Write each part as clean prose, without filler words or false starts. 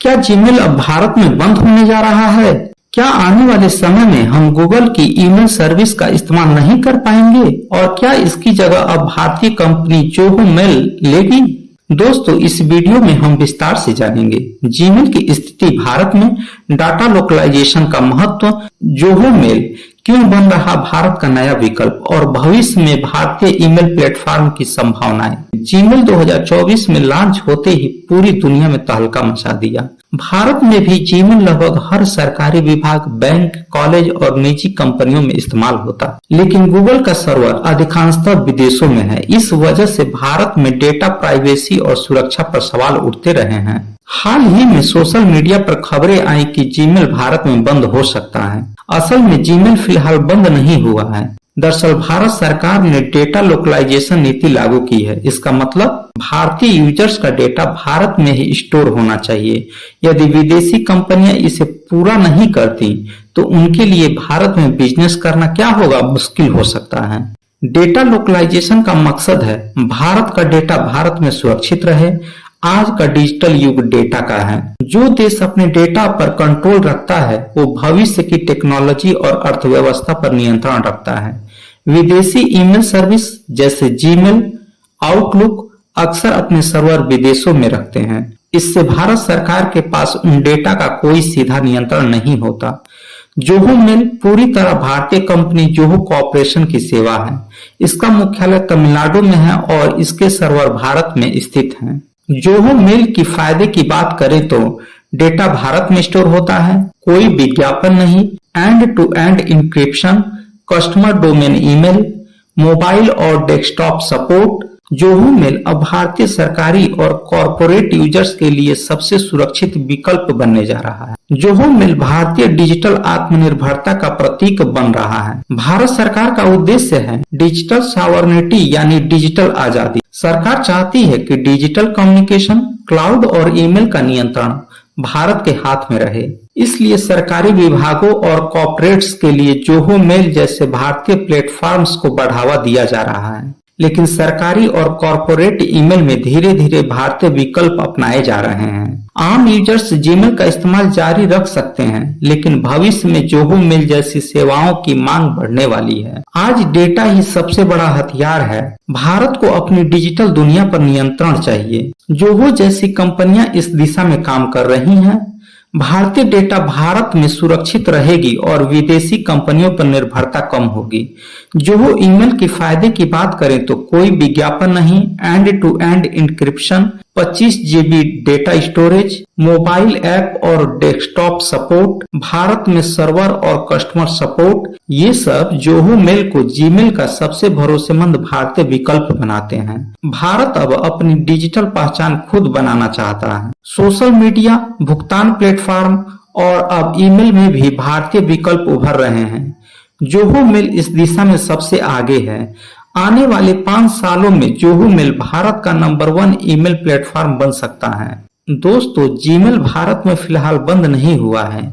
क्या जीमेल अब भारत में बंद होने जा रहा है? क्या आने वाले समय में हम गूगल की ईमेल सर्विस का इस्तेमाल नहीं कर पाएंगे और क्या इसकी जगह अब भारतीय कंपनी जोहो मेल लेगी? दोस्तों, इस वीडियो में हम विस्तार से जानेंगे जीमेल की स्थिति, भारत में डाटा लोकलाइजेशन का महत्व, जोहो मेल क्यों बन रहा भारत का नया विकल्प और भविष्य में भारतीय ईमेल प्लेटफॉर्म की संभावनाएं। जीमेल 2024 में लॉन्च होते ही पूरी दुनिया में तहलका मचा दिया। भारत में भी जीमेल लगभग हर सरकारी विभाग, बैंक, कॉलेज और निजी कंपनियों में इस्तेमाल होता, लेकिन गूगल का सर्वर अधिकांशतः विदेशों में है। इस वजह से भारत में डेटा प्राइवेसी और सुरक्षा पर सवाल उठते रहे हैं। हाल ही में सोशल मीडिया पर खबरें आई कि जीमेल भारत में बंद हो सकता है। असल में जीमेल फिलहाल बंद नहीं हुआ है। दरअसल भारत सरकार ने डेटा लोकलाइजेशन नीति लागू की है। इसका मतलब भारतीय यूजर्स का डेटा भारत में ही स्टोर होना चाहिए। यदि विदेशी कंपनियां इसे पूरा नहीं करती तो उनके लिए भारत में बिजनेस करना क्या होगा, मुश्किल हो सकता है। डेटा लोकलाइजेशन का मकसद है भारत का डेटा भारत में सुरक्षित रहे। आज का डिजिटल युग डेटा का है। जो देश अपने डेटा पर कंट्रोल रखता है वो भविष्य की टेक्नोलॉजी और अर्थव्यवस्था पर नियंत्रण रखता है। विदेशी ईमेल सर्विस जैसे जीमेल, आउटलुक अक्सर अपने सर्वर विदेशों में रखते हैं। इससे भारत सरकार के पास उन डेटा का कोई सीधा नियंत्रण नहीं होता। जोहो मेल पूरी तरह भारतीय कंपनी जोहो कॉर्पोरेशन की सेवा है। इसका मुख्यालय तमिलनाडु में है और इसके सर्वर भारत में स्थित हैं। जोहो मेल की फायदे की बात करें तो डेटा भारत में स्टोर होता है, कोई विज्ञापन नहीं, end to end encryption, customer domain email, mobile और डेस्कटॉप सपोर्ट। जोहो मेल अब भारतीय सरकारी और कॉरपोरेट यूजर्स के लिए सबसे सुरक्षित विकल्प बनने जा रहा है। जोहो मेल भारतीय डिजिटल आत्मनिर्भरता का प्रतीक बन रहा है। भारत सरकार का उद्देश्य है डिजिटल सॉवरेनिटी यानी डिजिटल आजादी। सरकार चाहती है कि डिजिटल कम्युनिकेशन, क्लाउड और ईमेल का नियंत्रण भारत के हाथ में रहे। इसलिए सरकारी विभागों और कॉर्पोरेट्स के लिए जोहो मेल जैसे भारतीय प्लेटफॉर्म्स को बढ़ावा दिया जा रहा है। लेकिन सरकारी और कॉर्पोरेट ईमेल में धीरे धीरे भारतीय विकल्प अपनाए जा रहे हैं। आम यूजर्स जीमेल का इस्तेमाल जारी रख सकते हैं, लेकिन भविष्य में जोहो मेल जैसी सेवाओं की मांग बढ़ने वाली है। आज डेटा ही सबसे बड़ा हथियार है। भारत को अपनी डिजिटल दुनिया पर नियंत्रण चाहिए। जोहो जैसी कंपनियां इस दिशा में काम कर रही हैं। भारतीय डेटा भारत में सुरक्षित रहेगी और विदेशी कंपनियों पर निर्भरता कम होगी। जोहो ईमेल के फायदे की बात करें तो कोई विज्ञापन नहीं, end to end encryption, 25 GB data storage, mobile app और डेस्कटॉप सपोर्ट, भारत में सर्वर और कस्टमर सपोर्ट, ये सब जोहो मेल को जीमेल का सबसे भरोसेमंद भारतीय विकल्प बनाते हैं। भारत अब अपनी डिजिटल पहचान खुद बनाना चाहता है। सोशल मीडिया, भुगतान प्लेटफॉर्म और अब ईमेल में भी भारतीय विकल्प उभर रहे हैं। जोहो मेल इस दिशा में सबसे आगे है। आने वाले 5 सालों में जोहो मेल भारत का नंबर 1 ईमेल प्लेटफॉर्म बन सकता है। दोस्तों, जीमेल भारत में फिलहाल बंद नहीं हुआ है,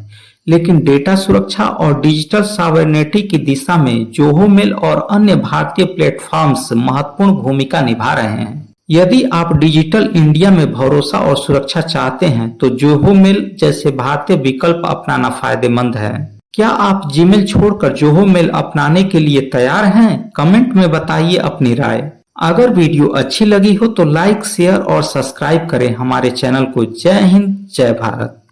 लेकिन डेटा सुरक्षा और डिजिटल सॉवरेनिटी की दिशा में जोहो मेल और अन्य भारतीय प्लेटफॉर्म्स महत्वपूर्ण भूमिका निभा रहे हैं। यदि आप डिजिटल इंडिया में भरोसा और सुरक्षा चाहते हैं तो जोहो मेल जैसे भारतीय विकल्प अपनाना फायदेमंद है। क्या आप जीमेल छोड़कर जोहो मेल अपनाने के लिए तैयार हैं? कमेंट में बताइए अपनी राय। अगर वीडियो अच्छी लगी हो तो लाइक, शेयर और सब्सक्राइब करें हमारे चैनल को। जय हिंद, जय भारत।